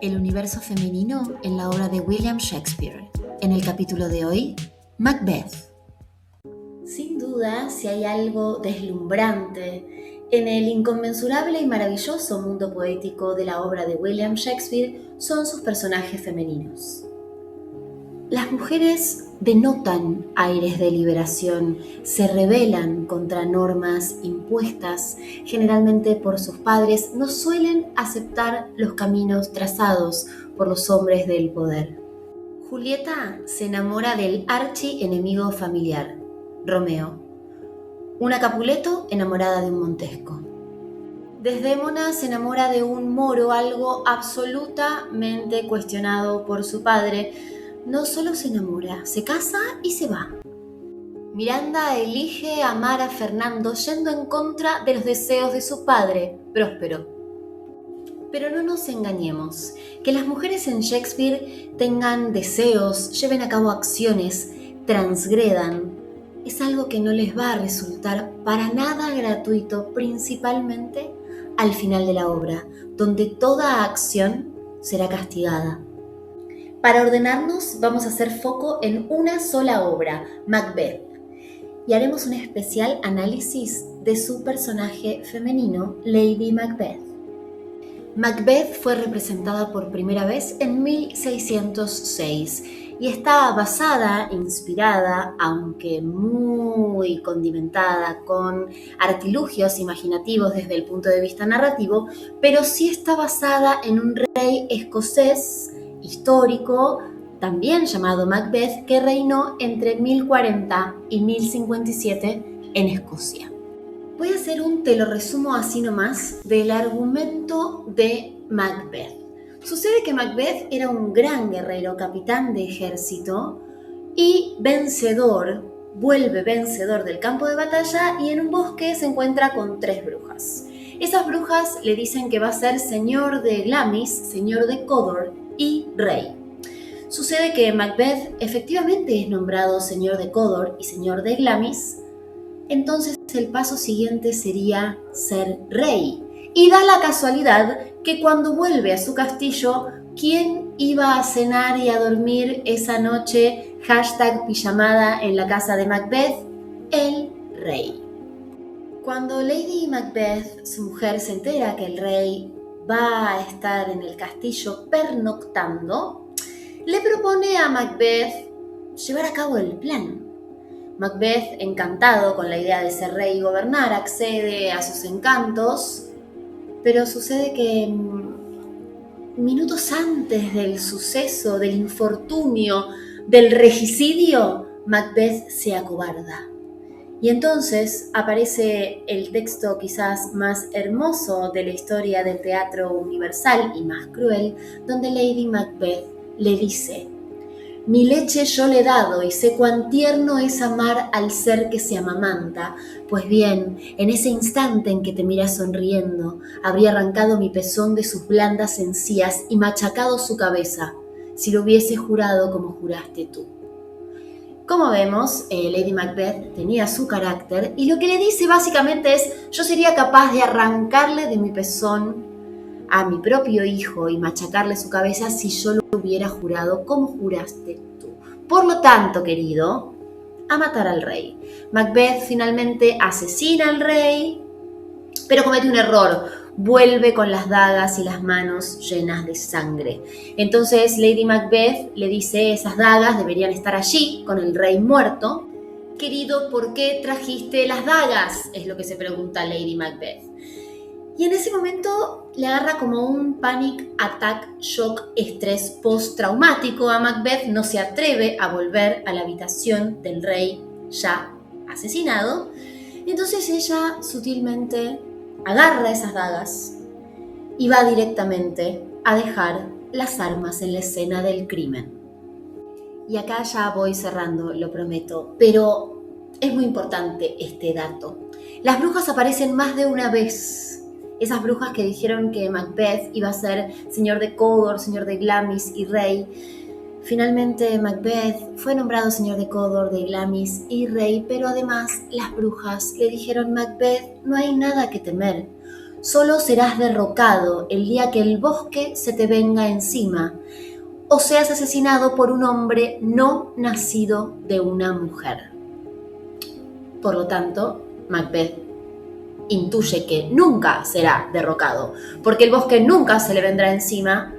el universo femenino en la obra de William Shakespeare. En el capítulo de hoy, Macbeth. Sin duda, si hay algo deslumbrante en el inconmensurable y maravilloso mundo poético de la obra de William Shakespeare, son sus personajes femeninos. Las mujeres denotan aires de liberación, se rebelan contra normas impuestas, generalmente por sus padres, no suelen aceptar los caminos trazados por los hombres del poder. Julieta se enamora del archienemigo familiar, Romeo, una Capuleto enamorada de un Montesco. Desdémona se enamora de un moro, algo absolutamente cuestionado por su padre. No solo se enamora, se casa y se va. Miranda elige amar a Fernando yendo en contra de los deseos de su padre, Próspero. Pero no nos engañemos, que las mujeres en Shakespeare tengan deseos, lleven a cabo acciones, transgredan, es algo que no les va a resultar para nada gratuito, principalmente al final de la obra, donde toda acción será castigada. Para ordenarnos, vamos a hacer foco en una sola obra, Macbeth, y haremos un especial análisis de su personaje femenino, Lady Macbeth. Macbeth fue representada por primera vez en 1606 y está basada, inspirada, aunque muy condimentada con artilugios imaginativos desde el punto de vista narrativo, pero sí está basada en un rey escocés histórico, también llamado Macbeth, que reinó entre 1040 y 1057 en Escocia. Voy a hacer un te lo resumo así nomás del argumento de Macbeth. Sucede que Macbeth era un gran guerrero, capitán de ejército y vencedor, vuelve vencedor del campo de batalla y en un bosque se encuentra con 3 brujas. Esas brujas le dicen que va a ser señor de Glamis, señor de Cawdor y rey. Sucede que Macbeth efectivamente es nombrado señor de Cawdor y señor de Glamis, entonces el paso siguiente sería ser rey. Y da la casualidad que cuando vuelve a su castillo, ¿quién iba a cenar y a dormir esa noche? #pijamada en la casa de Macbeth, el rey. Cuando Lady Macbeth, su mujer, se entera que el rey va a estar en el castillo pernoctando, le propone a Macbeth llevar a cabo el plan. Macbeth, encantado con la idea de ser rey y gobernar, accede a sus encantos, pero sucede que minutos antes del suceso, del infortunio, del regicidio, Macbeth se acobarda. Y entonces aparece el texto quizás más hermoso de la historia del teatro universal y más cruel, donde Lady Macbeth le dice: mi leche yo le he dado y sé cuán tierno es amar al ser que se amamanta. Pues bien, en ese instante en que te mira sonriendo, habría arrancado mi pezón de sus blandas encías y machacado su cabeza, si lo hubiese jurado como juraste tú. Como vemos, Lady Macbeth tenía su carácter y lo que le dice básicamente es: yo sería capaz de arrancarle de mi pezón a mi propio hijo y machacarle su cabeza si yo lo hubiera jurado como juraste tú. Por lo tanto, querido, a matar al rey. Macbeth finalmente asesina al rey, pero comete un error. Vuelve con las dagas y las manos llenas de sangre. Entonces Lady Macbeth le dice: esas dagas deberían estar allí, con el rey muerto. Querido, ¿por qué trajiste las dagas? Es lo que se pregunta Lady Macbeth. Y en ese momento le agarra como un panic attack, shock, estrés postraumático a Macbeth. No se atreve a volver a la habitación del rey ya asesinado. Entonces ella sutilmente agarra esas dagas y va directamente a dejar las armas en la escena del crimen. Y acá ya voy cerrando, lo prometo, pero es muy importante este dato. Las brujas aparecen más de una vez. Esas brujas que dijeron que Macbeth iba a ser señor de Cawdor, señor de Glamis y rey. Finalmente Macbeth fue nombrado señor de Cawdor, de Glamis y rey, pero además las brujas le dijeron: Macbeth, no hay nada que temer. solo serás derrocado el día que el bosque se te venga encima o seas asesinado por un hombre no nacido de una mujer. Por lo tanto, Macbeth intuye que nunca será derrocado, porque el bosque nunca se le vendrá encima.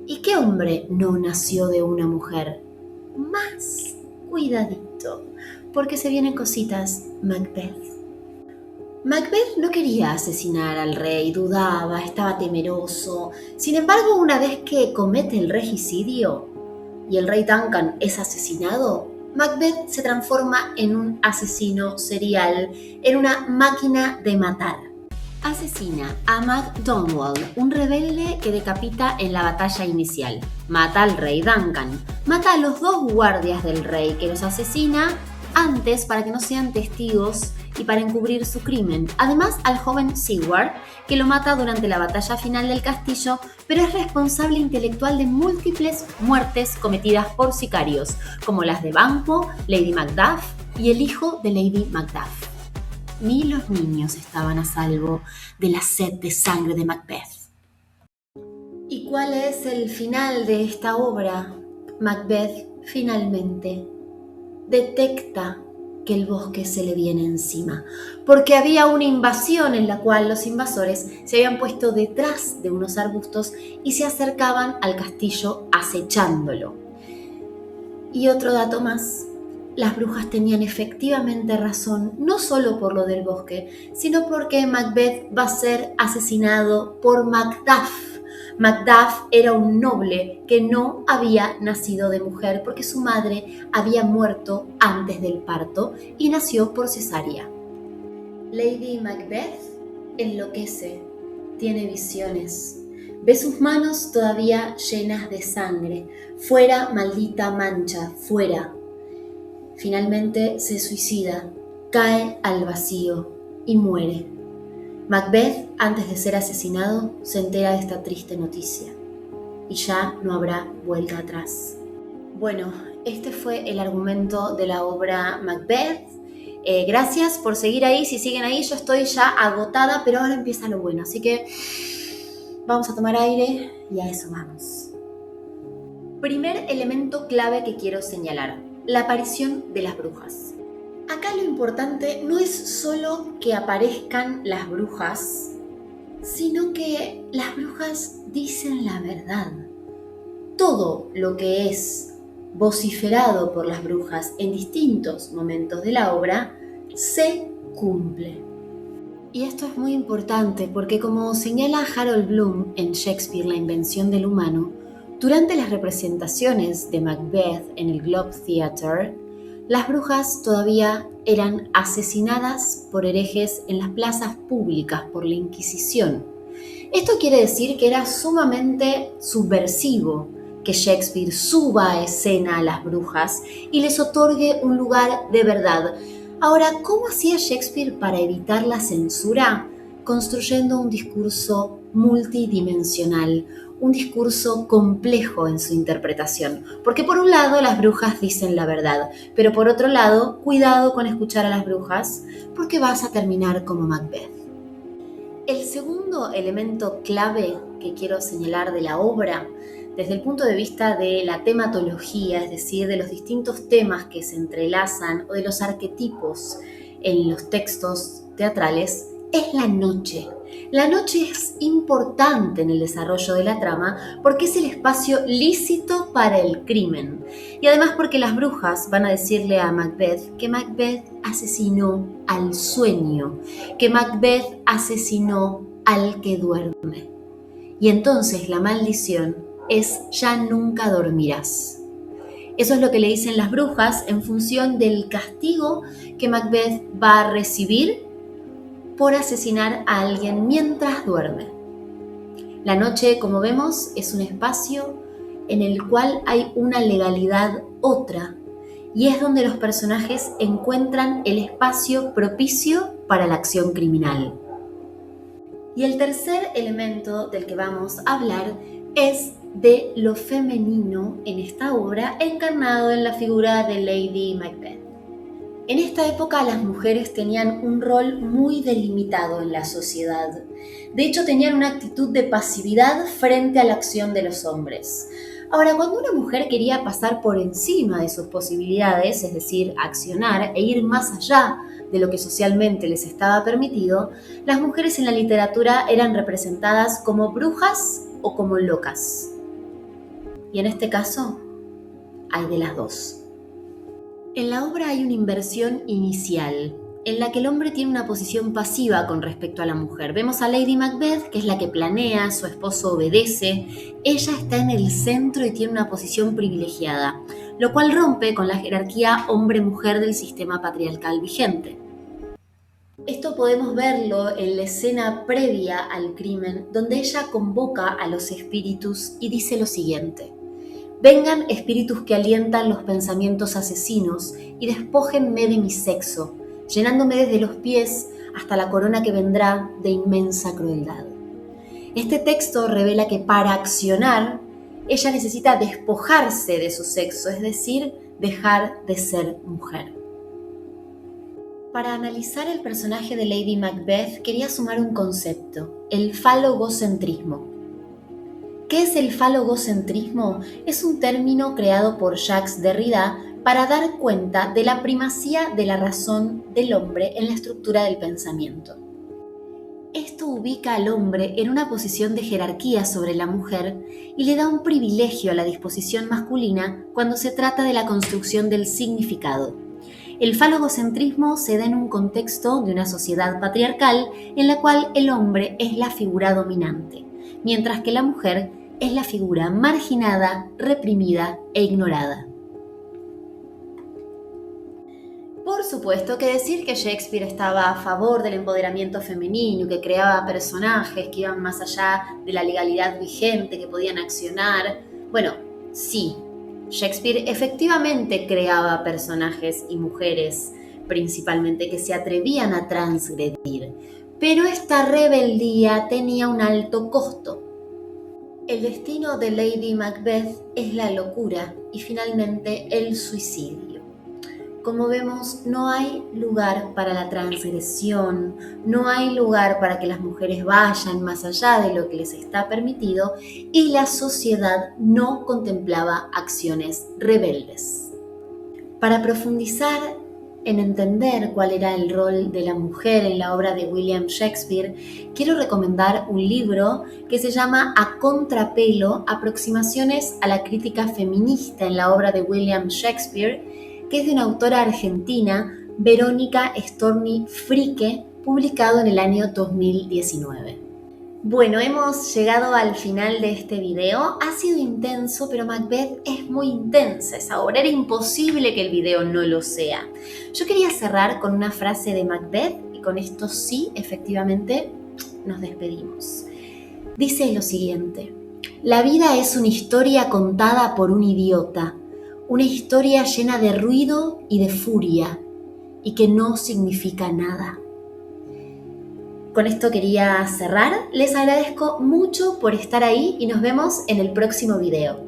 ¿Y qué hombre no nació de una mujer? Más cuidadito, porque se vienen cositas, Macbeth. Macbeth no quería asesinar al rey, dudaba, estaba temeroso. Sin embargo, una vez que comete el regicidio y el rey Duncan es asesinado, Macbeth se transforma en un asesino serial, en una máquina de matar. Asesina a MacDonald, un rebelde que decapita en la batalla inicial. Mata al rey Duncan. Mata a los 2 guardias del rey que los asesina antes para que no sean testigos y para encubrir su crimen. Además, al joven Sigurd, que lo mata durante la batalla final del castillo, pero es responsable intelectual de múltiples muertes cometidas por sicarios, como las de Banquo, Lady Macduff y el hijo de Lady Macduff. Ni los niños estaban a salvo de la sed de sangre de Macbeth. ¿Y cuál es el final de esta obra? Macbeth finalmente detecta que el bosque se le viene encima, porque había una invasión en la cual los invasores se habían puesto detrás de unos arbustos y se acercaban al castillo acechándolo. Y otro dato más. Las brujas tenían efectivamente razón, no solo por lo del bosque, sino porque Macbeth va a ser asesinado por Macduff. Macduff era un noble que no había nacido de mujer porque su madre había muerto antes del parto y nació por cesárea. Lady Macbeth enloquece, tiene visiones. Ve sus manos todavía llenas de sangre. Fuera, maldita mancha, fuera. Finalmente se suicida, cae al vacío y muere. Macbeth, antes de ser asesinado, se entera de esta triste noticia y ya no habrá vuelta atrás. Bueno, este fue el argumento de la obra Macbeth. Gracias por seguir ahí. Si siguen ahí, yo estoy ya agotada, pero ahora empieza lo bueno. Así que vamos a tomar aire y a eso vamos. Primer elemento clave que quiero señalar: la aparición de las brujas. Acá lo importante no es solo que aparezcan las brujas, sino que las brujas dicen la verdad. Todo lo que es vociferado por las brujas en distintos momentos de la obra se cumple. Y esto es muy importante porque, como señala Harold Bloom en Shakespeare, La invención del humano, durante las representaciones de Macbeth en el Globe Theatre, las brujas todavía eran asesinadas por herejes en las plazas públicas por la Inquisición. Esto quiere decir que era sumamente subversivo que Shakespeare suba a escena a las brujas y les otorgue un lugar de verdad. Ahora, ¿cómo hacía Shakespeare para evitar la censura? Construyendo un discurso multidimensional, un discurso complejo en su interpretación. Porque por un lado las brujas dicen la verdad, pero por otro lado, cuidado con escuchar a las brujas, porque vas a terminar como Macbeth. El segundo elemento clave que quiero señalar de la obra, desde el punto de vista de la tematología, es decir, de los distintos temas que se entrelazan o de los arquetipos en los textos teatrales, es la noche. La noche es importante en el desarrollo de la trama porque es el espacio lícito para el crimen. Y además porque las brujas van a decirle a Macbeth que Macbeth asesinó al sueño, que Macbeth asesinó al que duerme. Y entonces la maldición es: ya nunca dormirás. Eso es lo que le dicen las brujas en función del castigo que Macbeth va a recibir por asesinar a alguien mientras duerme. La noche, como vemos, es un espacio en el cual hay una legalidad otra, y es donde los personajes encuentran el espacio propicio para la acción criminal. Y el tercer elemento del que vamos a hablar es de lo femenino en esta obra, encarnado en la figura de Lady Macbeth. En esta época las mujeres tenían un rol muy delimitado en la sociedad. De hecho, tenían una actitud de pasividad frente a la acción de los hombres. Ahora, cuando una mujer quería pasar por encima de sus posibilidades, es decir, accionar e ir más allá de lo que socialmente les estaba permitido, las mujeres en la literatura eran representadas como brujas o como locas. Y en este caso, hay de las dos. En la obra hay una inversión inicial, en la que el hombre tiene una posición pasiva con respecto a la mujer. Vemos a Lady Macbeth, que es la que planea, su esposo obedece, ella está en el centro y tiene una posición privilegiada, lo cual rompe con la jerarquía hombre-mujer del sistema patriarcal vigente. Esto podemos verlo en la escena previa al crimen, donde ella convoca a los espíritus y dice lo siguiente: «Vengan espíritus que alientan los pensamientos asesinos y despójenme de mi sexo, llenándome desde los pies hasta la corona que vendrá de inmensa crueldad». Este texto revela que para accionar, ella necesita despojarse de su sexo, es decir, dejar de ser mujer. Para analizar el personaje de Lady Macbeth, quería sumar un concepto: el falogocentrismo. ¿Qué es el falogocentrismo? Es un término creado por Jacques Derrida para dar cuenta de la primacía de la razón del hombre en la estructura del pensamiento. Esto ubica al hombre en una posición de jerarquía sobre la mujer y le da un privilegio a la disposición masculina cuando se trata de la construcción del significado. El falogocentrismo se da en un contexto de una sociedad patriarcal en la cual el hombre es la figura dominante, mientras que la mujer es la figura marginada, reprimida e ignorada. Por supuesto que decir que Shakespeare estaba a favor del empoderamiento femenino, que creaba personajes que iban más allá de la legalidad vigente, que podían accionar, bueno, sí, Shakespeare efectivamente creaba personajes y mujeres, principalmente, que se atrevían a transgredir, pero esta rebeldía tenía un alto costo. El destino de Lady Macbeth es la locura y finalmente el suicidio. Como vemos, no hay lugar para la transgresión, no hay lugar para que las mujeres vayan más allá de lo que les está permitido, y la sociedad no contemplaba acciones rebeldes. Para profundizar en entender cuál era el rol de la mujer en la obra de William Shakespeare, quiero recomendar un libro que se llama A Contrapelo, Aproximaciones a la crítica feminista en la obra de William Shakespeare, que es de una autora argentina, Verónica Storni Frique, publicado en el año 2019. Bueno, hemos llegado al final de este video. Ha sido intenso, pero Macbeth es muy intensa esa obra. Era imposible que el video no lo sea. Yo quería cerrar con una frase de Macbeth y con esto sí, efectivamente, nos despedimos. Dice lo siguiente: «La vida es una historia contada por un idiota, una historia llena de ruido y de furia, y que no significa nada». Con esto quería cerrar. Les agradezco mucho por estar ahí y nos vemos en el próximo video.